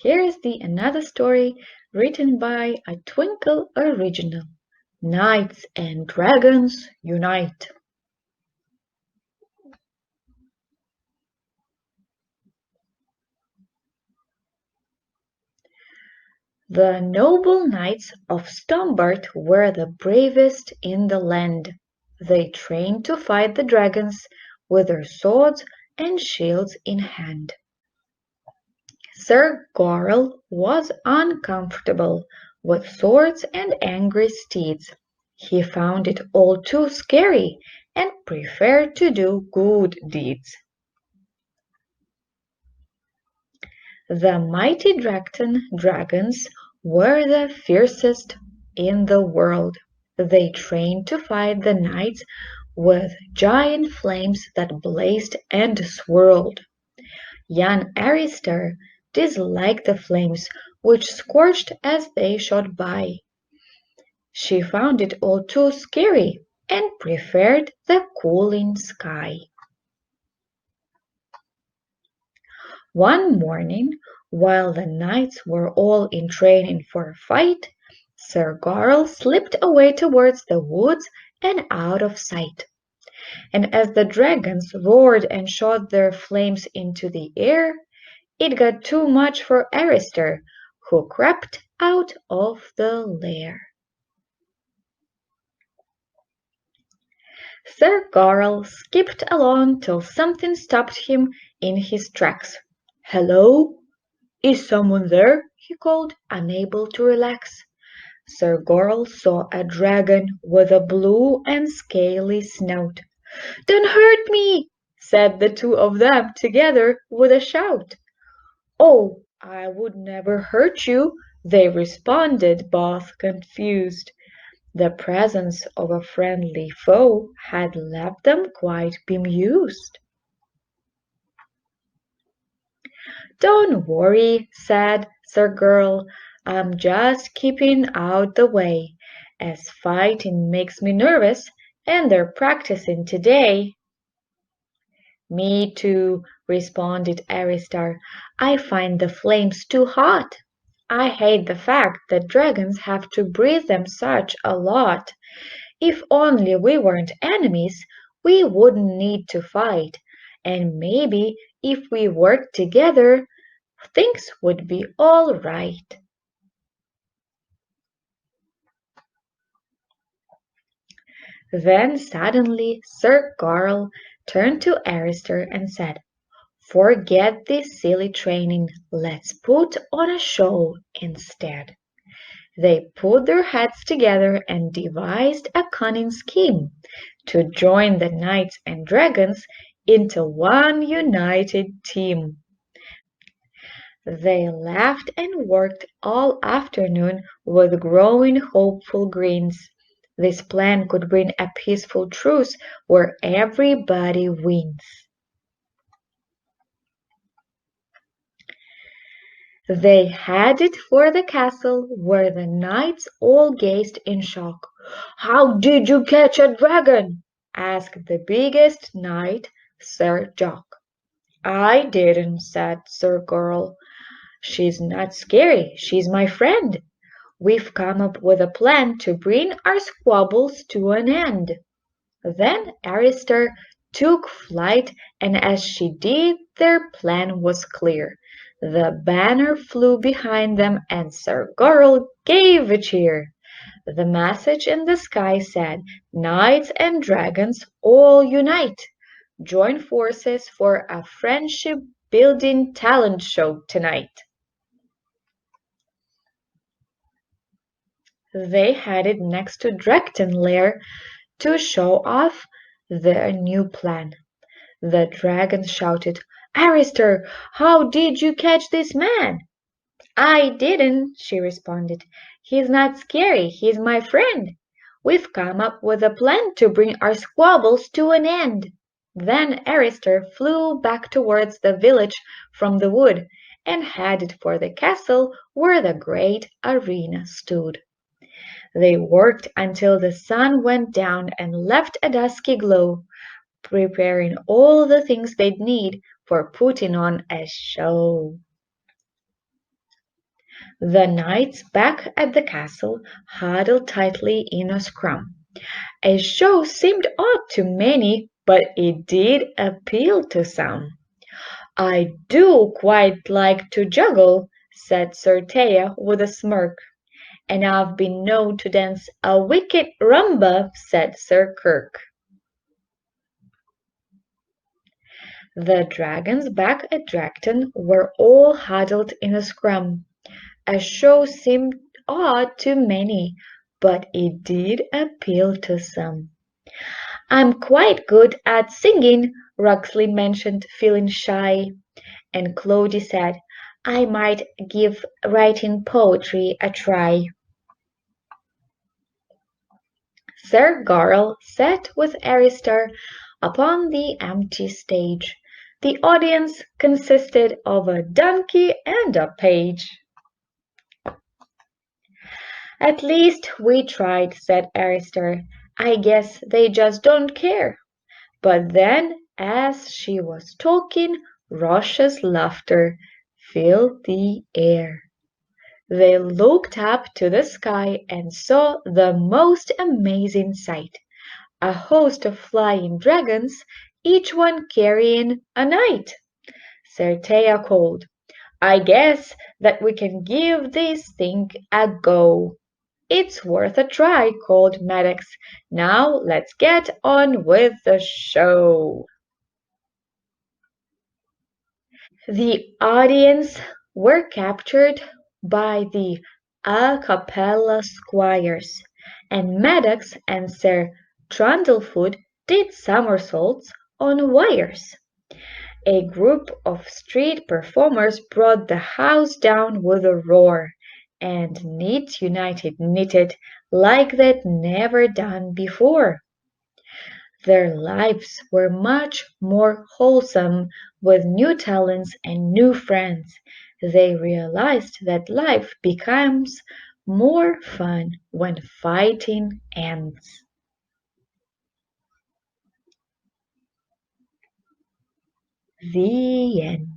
Here is another story written by a Twinkl original. Knights and Dragons Unite. The noble knights of Stombart were the bravest in the land. They trained to fight the dragons with their swords and shields in hand. Sir Gorrel was uncomfortable with swords and angry steeds. He found it all too scary and preferred to do good deeds. The mighty dragons were the fiercest in the world. They trained to fight the knights with giant flames that blazed and swirled. Young Arister disliked the flames, which scorched as they shot by. She found it all too scary and preferred the cooling sky. One morning, while the knights were all in training for a fight, Sir Garl slipped away towards the woods and out of sight. And as the dragons roared and shot their flames into the air, it got too much for Arister, who crept out of the lair. Sir Garl skipped along till something stopped him in his tracks. "Hello! Is someone there?" he called, unable to relax. Sir Gorrel saw a dragon with a blue and scaly snout. "Don't hurt me!" said the two of them together with a shout. "Oh, I would never hurt you," they responded, both confused. The presence of a friendly foe had left them quite bemused. "Don't worry," said Sir Girl, "I'm just keeping out the way, as fighting makes me nervous, and they're practicing today." "Me too," responded Aristar. "I find the flames too hot. I hate the fact that dragons have to breathe them such a lot. If only we weren't enemies, we wouldn't need to fight, and maybe if we worked together, things would be all right." Then suddenly Sir Garl turned to Arister and said, "Forget this silly training. Let's put on a show instead." They put their heads together and devised a cunning scheme to join the knights and dragons into one united team. They laughed and worked all afternoon with growing hopeful grins. This plan could bring a peaceful truce where everybody wins. They headed for the castle, where the knights all gazed in shock. "How did you catch a dragon?" asked the biggest knight, Sir Jock. "I didn't," said Sir Girl. "She's not scary, she's my friend. We've come up with a plan to bring our squabbles to an end." Then Arister took flight, and as she did their plan was clear. The banner flew behind them, and Sir Gorrel gave a cheer. The message in the sky said, "Knights and dragons all unite! Join forces for a friendship-building talent show tonight." They headed next to Drakten Lair to show off their new plan. The dragon shouted, "Arister, how did you catch this man?" "I didn't," she responded. "He's not scary, he's my friend. We've come up with a plan to bring our squabbles to an end." Then Arister flew back towards the village from the wood and headed for the castle where the great arena stood. They worked until the sun went down and left a dusky glow, preparing all the things they'd need for putting on a show. The knights back at the castle huddled tightly in a scrum. A show seemed odd to many, but it did appeal to some. "I do quite like to juggle," said Sir Taya with a smirk. "And I've been known to dance a wicked rumba," said Sir Kirk. The dragons back at Dragton were all huddled in a scrum. A show seemed odd to many, but it did appeal to some. "I'm quite good at singing," Ruxley mentioned, feeling shy, and Claudia said, "I might give writing poetry a try." Sir Garl sat with Aristar upon the empty stage. The audience consisted of a donkey and a page. "At least we tried," said Aristar. "I guess they just don't care." But then, as she was talking, raucous laughter filled the air. They looked up to the sky and saw the most amazing sight. A host of flying dragons, each one carrying a knight. Certea called, "I guess that we can give this thing a go." "It's worth a try," called Maddox. "Now let's get on with the show." The audience were captured by the a cappella squires, and Maddox and Sir Trundlefoot did somersaults on wires. A group of street performers brought the house down with a roar, and Knit United knitted like they'd never done before. Their lives were much more wholesome with new talents and new friends. They realized that life becomes more fun when fighting ends. The end.